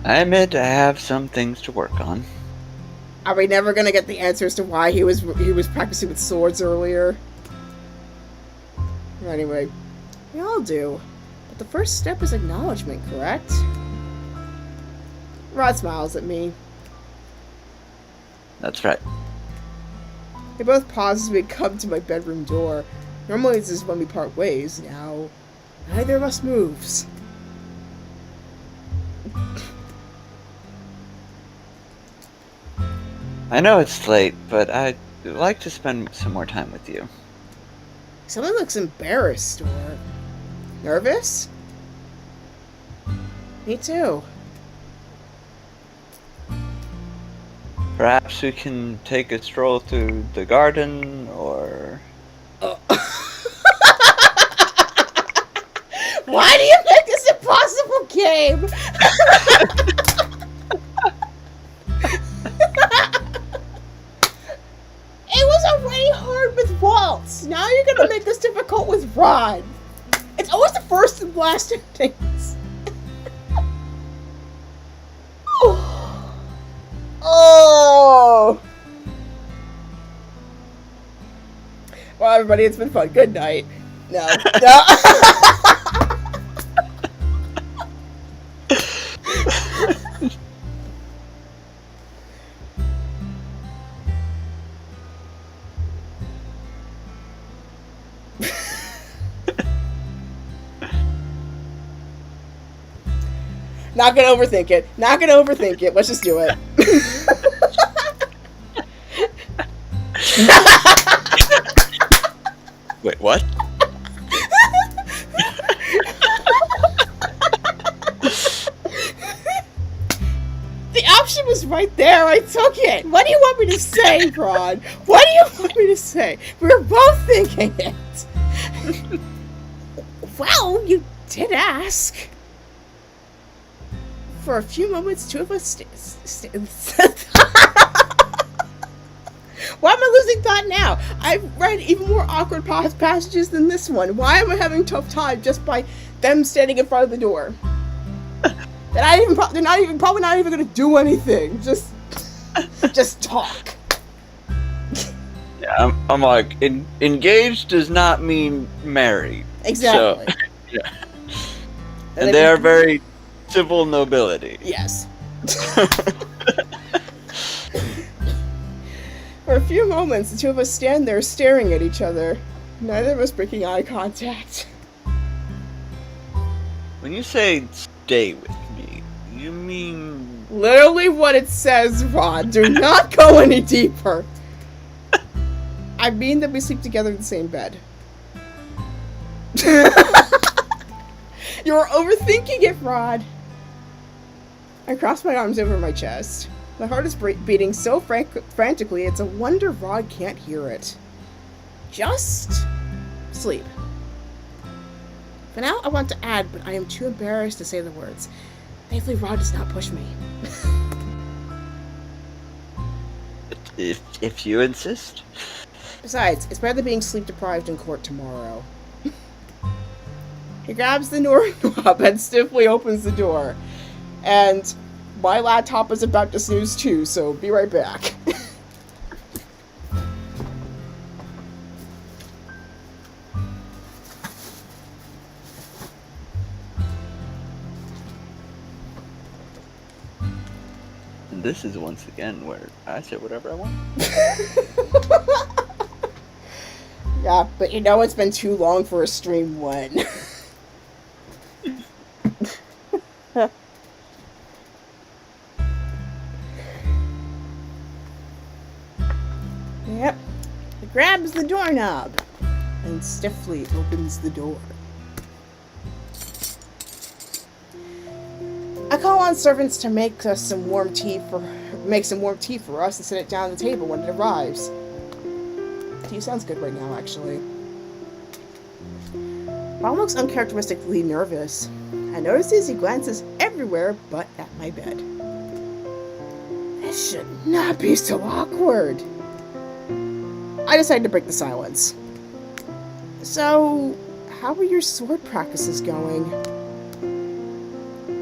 I admit I have some things to work on. Are we never gonna get the answers to why he was practicing with swords earlier? Anyway, we all do. But the first step is acknowledgement, correct? Rod smiles at me. That's right. They both pause as we come to my bedroom door. Normally this is when we part ways. Now, neither of us moves. I know it's late, but I'd like to spend some more time with you. Someone looks embarrassed or nervous. Me too. Perhaps we can take a stroll through the garden, or... Why do you make this impossible game? It was already hard with Waltz. Now you're gonna make this difficult with Rod. It's always the first and last endings. Oh. Well, everybody, it's been fun. Good night. No. No. Not gonna overthink it. Not gonna overthink it. Let's just do it. Wait, what? The option was right there. I took it. What do you want me to say, Ron? What do you want me to say? We were both thinking it. Well, you did ask. For a few moments, two of us Why am I losing thought now? I've read even more awkward passages than this one. Why am I having a tough time just by them standing in front of the door? They're probably not even going to do anything. Just talk. Yeah, I'm like, engaged does not mean married. Exactly. So, yeah. And they are very civil nobility. Yes. For a few moments, the two of us stand there staring at each other, neither of us breaking eye contact. When you say stay with me, you mean... Literally what it says, Rod. Do not go any deeper. I mean that we sleep together in the same bed. You're overthinking it, Rod. I cross my arms over my chest. My heart is beating so frantically, it's a wonder Rod can't hear it. Just sleep. For now, I want to add, but I am too embarrassed to say the words. Thankfully, Rod does not push me. If you insist. Besides, it's better than being sleep-deprived in court tomorrow. He grabs the doorknob and stiffly opens the door. And my laptop is about to snooze too, so be right back. And this is once again where I say whatever I want. Yeah, but you know it's been too long for a stream when. Yep. He grabs the doorknob and stiffly opens the door. I call on servants to make some warm tea for us and set it down on the table when it arrives. Tea sounds good right now, actually. Ron looks uncharacteristically nervous. I notice he glances everywhere but at my bed. This should not be so awkward. I decided to break the silence. So, how are your sword practices going?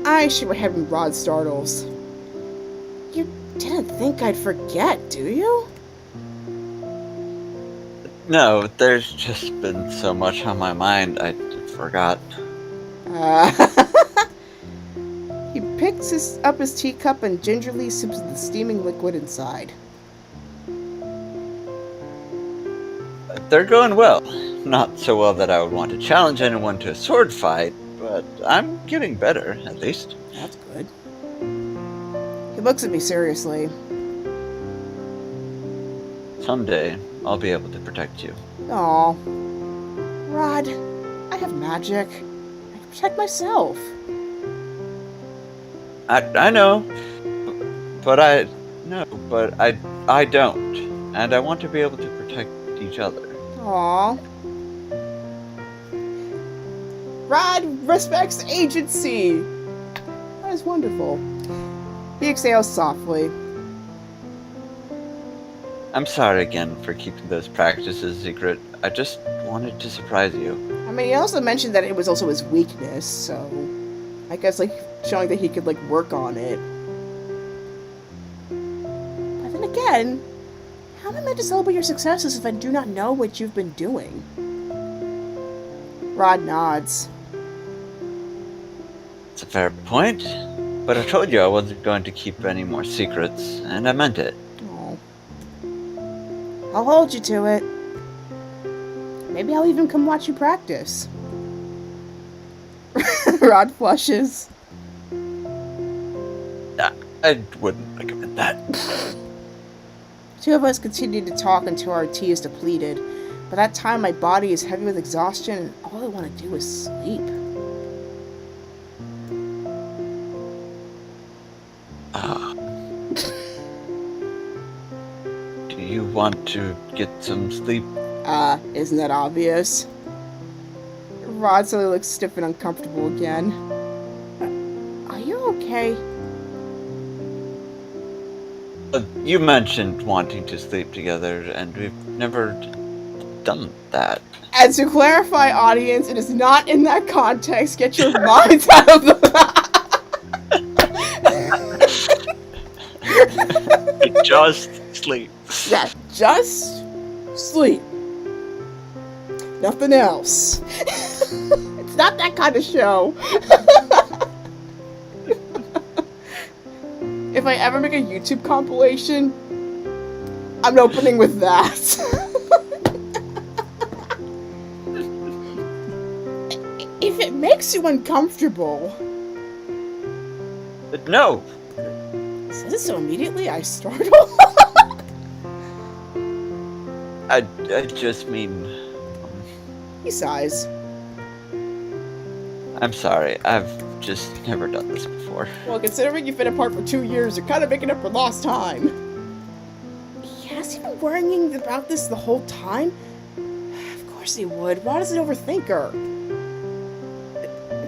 I shake my head when Rod startles. You didn't think I'd forget, do you? No, there's just been so much on my mind, I forgot. He picks up his teacup and gingerly sips the steaming liquid inside. They're going well. Not so well that I would want to challenge anyone to a sword fight, but I'm getting better, at least. That's good. He looks at me seriously. Someday, I'll be able to protect you. Aw. Rod, I have magic. I can protect myself. I know, but I don't, and I want to be able to protect each other. Aw. Rod respects agency. That is wonderful. He exhales softly. I'm sorry again for keeping those practices secret. I just wanted to surprise you. I mean, he also mentioned that it was also his weakness, so I guess, like, showing that he could, like, work on it. But then again, how am I meant to celebrate your successes if I do not know what you've been doing? Rod nods. It's a fair point, but I told you I wasn't going to keep any more secrets, and I meant it. Oh. I'll hold you to it. Maybe I'll even come watch you practice. Rod flushes. I wouldn't recommend that. The two of us continue to talk until our tea is depleted. By that time, my body is heavy with exhaustion, and all I want to do is sleep. Do you want to get some sleep? Isn't that obvious? Rod suddenly looks stiff and uncomfortable again. Are you okay? You mentioned wanting to sleep together, and we've never done that. And to clarify, audience, it is not in that context. Get your minds out of the... Just sleep. Yeah, just sleep. Nothing else. It's not that kind of show. If I ever make a YouTube compilation, I'm opening with that. If it makes you uncomfortable. No. Says it so immediately, I startle. I just mean... He sighs. I'm sorry, I've just never done this before. Well, considering you've been apart for 2 years, you're kind of making up for lost time. Has he been worrying about this the whole time? Of course he would. Rod is an overthinker.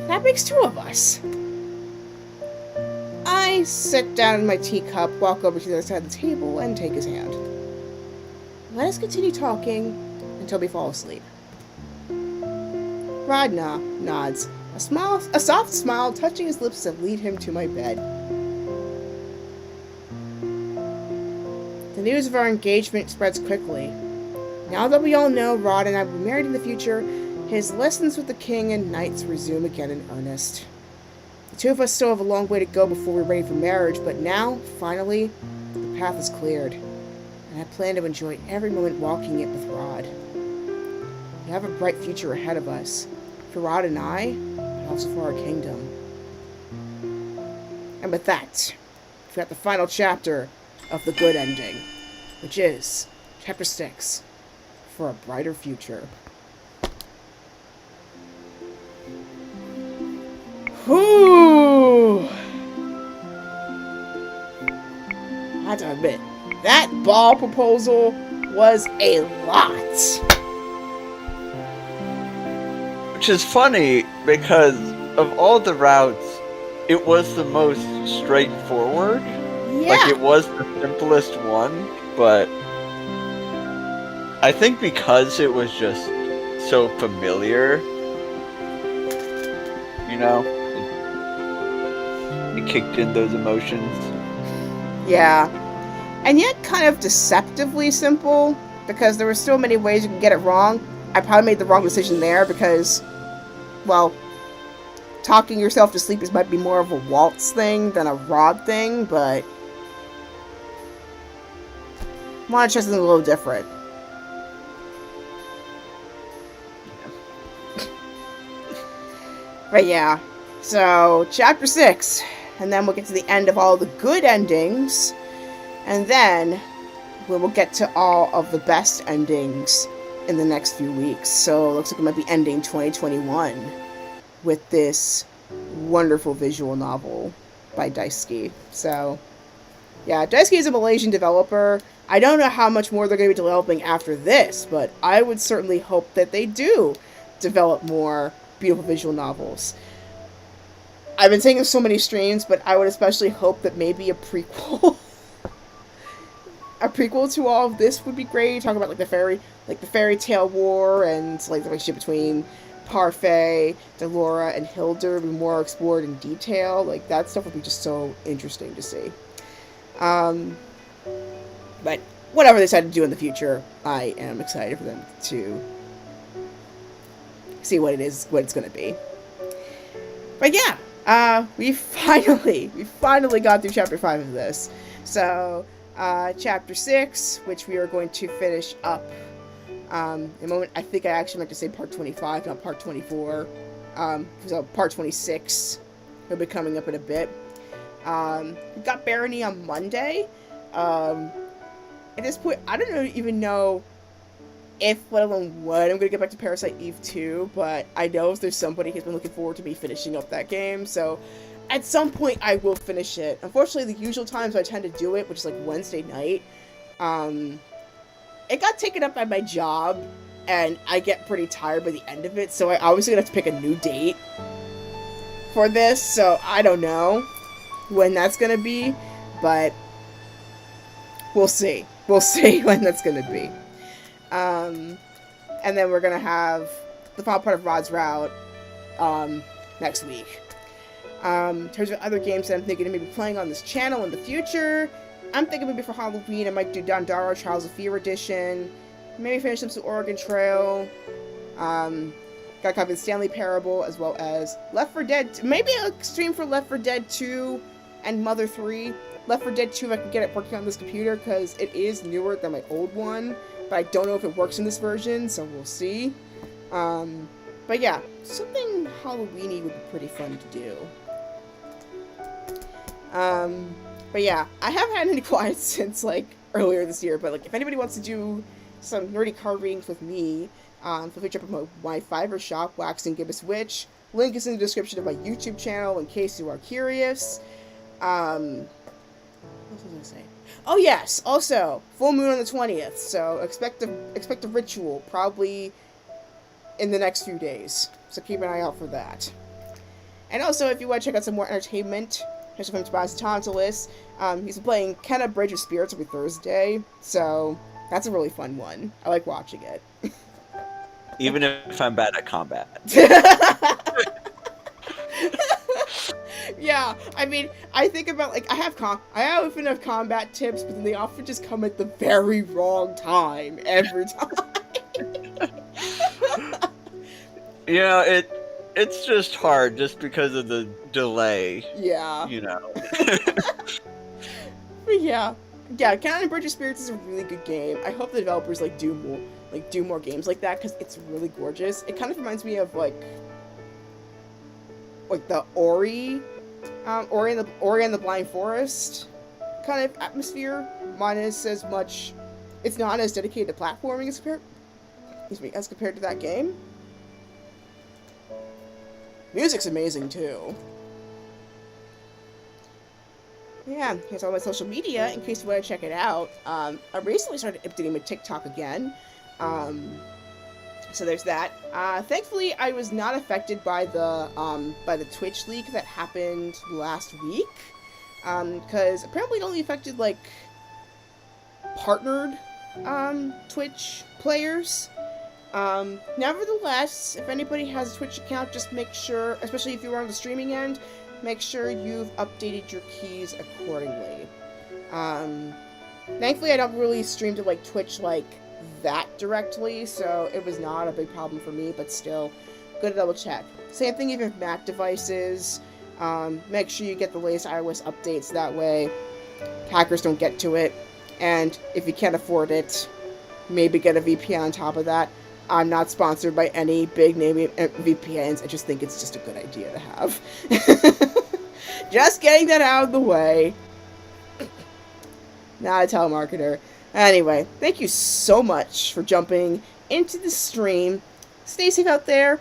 That makes two of us. I sit down in my teacup, walk over to the other side of the table, and take his hand. Let us continue talking until we fall asleep. Rod nods. A soft smile touching his lips to lead him to my bed. The news of our engagement spreads quickly. Now that we all know Rod and I will be married in the future, his lessons with the king and knights resume again in earnest. The two of us still have a long way to go before we're ready for marriage, but now, finally, the path is cleared, and I plan to enjoy every moment walking it with Rod. We have a bright future ahead of us. For Rod and I, and also for our kingdom. And with that, we've got the final chapter of the good ending, which is Chapter 6, For a Brighter Future. Whew! I have to admit, that ball proposal was a lot. Which is funny, because of all the routes, it was the most straightforward. Yeah. Like, it was the simplest one, but I think because it was just so familiar, you know, it kicked in those emotions. Yeah. And yet kind of deceptively simple, because there were so many ways you can get it wrong. I probably made the wrong decision there because, well, talking yourself to sleep might be more of a waltz thing than a Rod thing, but I want to try something a little different. But yeah, so chapter 6, and then we'll get to the end of all the good endings, and then we will get to all of the best endings in the next few weeks. So it looks like we might be ending 2021 with this wonderful visual novel by Daisuke. So yeah, Daisuke is a Malaysian developer. I don't know how much more they're going to be developing after this, but I would certainly hope that they do develop more beautiful visual novels. I've been saying in so many streams, but I would especially hope that maybe a prequel a prequel to all of this would be great. Talk about like the fairy tale war and like the relationship between Parfait, Delora, and Hildur be more explored in detail. Like that stuff would be just so interesting to see. But whatever they decide to do in the future, I am excited for them to see what it's going to be. But yeah, we finally got through chapter 5 of this. So, chapter 6, which we are going to finish up in a moment. I think I actually meant to say part 25, not part 24. So part 26 will be coming up in a bit. We got Barony on Monday. At this point, I don't even know if, let alone when, I'm going to get back to Parasite Eve 2, but I know there's somebody who's been looking forward to me finishing up that game, so at some point I will finish it. Unfortunately, the usual times I tend to do it, which is like Wednesday night, it got taken up by my job, and I get pretty tired by the end of it, so I obviously gonna have to pick a new date for this, so I don't know when that's gonna be, but we'll see. We'll see when that's gonna be. And then we're gonna have the final part of Rod's route next week. In terms of other games that I'm thinking of maybe playing on this channel in the future, I'm thinking maybe for Halloween I might do Dandara Trials of Fear Edition, maybe finish some Oregon Trail, got a copy of the Stanley Parable, as well as Left 4 Dead, maybe a stream for Left 4 Dead 2 and Mother 3. Left 4 Dead 2, if I can get it working on this computer, because it is newer than my old one, but I don't know if it works in this version, so we'll see. But yeah, something Halloween-y would be pretty fun to do. But yeah, I haven't had any quiet since, like, earlier this year, but, like, if anybody wants to do some nerdy card readings with me, feel free to check out my Fiverr shop, waxgibbouswitch. Link is in the description of my YouTube channel in case you are curious. What was I gonna say? Oh yes, also, full moon on the 20th, so expect a ritual, probably in the next few days. So keep an eye out for that. And also, if you want to check out some more entertainment, here's from Tobias Tontalis. He's been playing Kenna Bridge of Spirits every Thursday, so that's a really fun one. I like watching it. Even if I'm bad at combat. Yeah, I mean, I think about, like, I often have combat tips, but then they often just come at the very wrong time, every time. You know, it's just hard just because of the delay. Yeah. You know. But Yeah, Count and Bridge of Spirits is a really good game. I hope the developers do more games like that because it's really gorgeous. It kind of reminds me of like the Ori and the Blind Forest kind of atmosphere, minus as much. It's not as dedicated to platforming as compared to that game. Music's amazing too. Yeah, here's all my social media in case you want to check it out. I recently started updating my TikTok again. So there's that. Thankfully, I was not affected by the Twitch leak that happened last week. Because apparently it only affected, like, partnered, Twitch players. Nevertheless, if anybody has a Twitch account, just make sure, especially if you're on the streaming end, make sure you've updated your keys accordingly. Thankfully, I don't really stream to, like, Twitch, like, that directly, so it was not a big problem for me, but still, good to double check. Same thing even with Mac devices. Make sure you get the latest iOS updates, that way hackers don't get to it. And if you can't afford it, maybe get a VPN on top of that. I'm not sponsored by any big name VPNs, I just think it's just a good idea to have. Just getting that out of the way. Not a telemarketer. Anyway, thank you so much for jumping into the stream. Stay safe out there.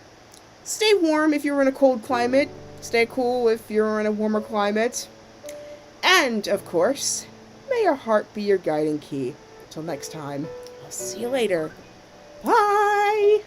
Stay warm if you're in a cold climate. Stay cool if you're in a warmer climate. And, of course, may your heart be your guiding key. Until next time, I'll see you later. Bye!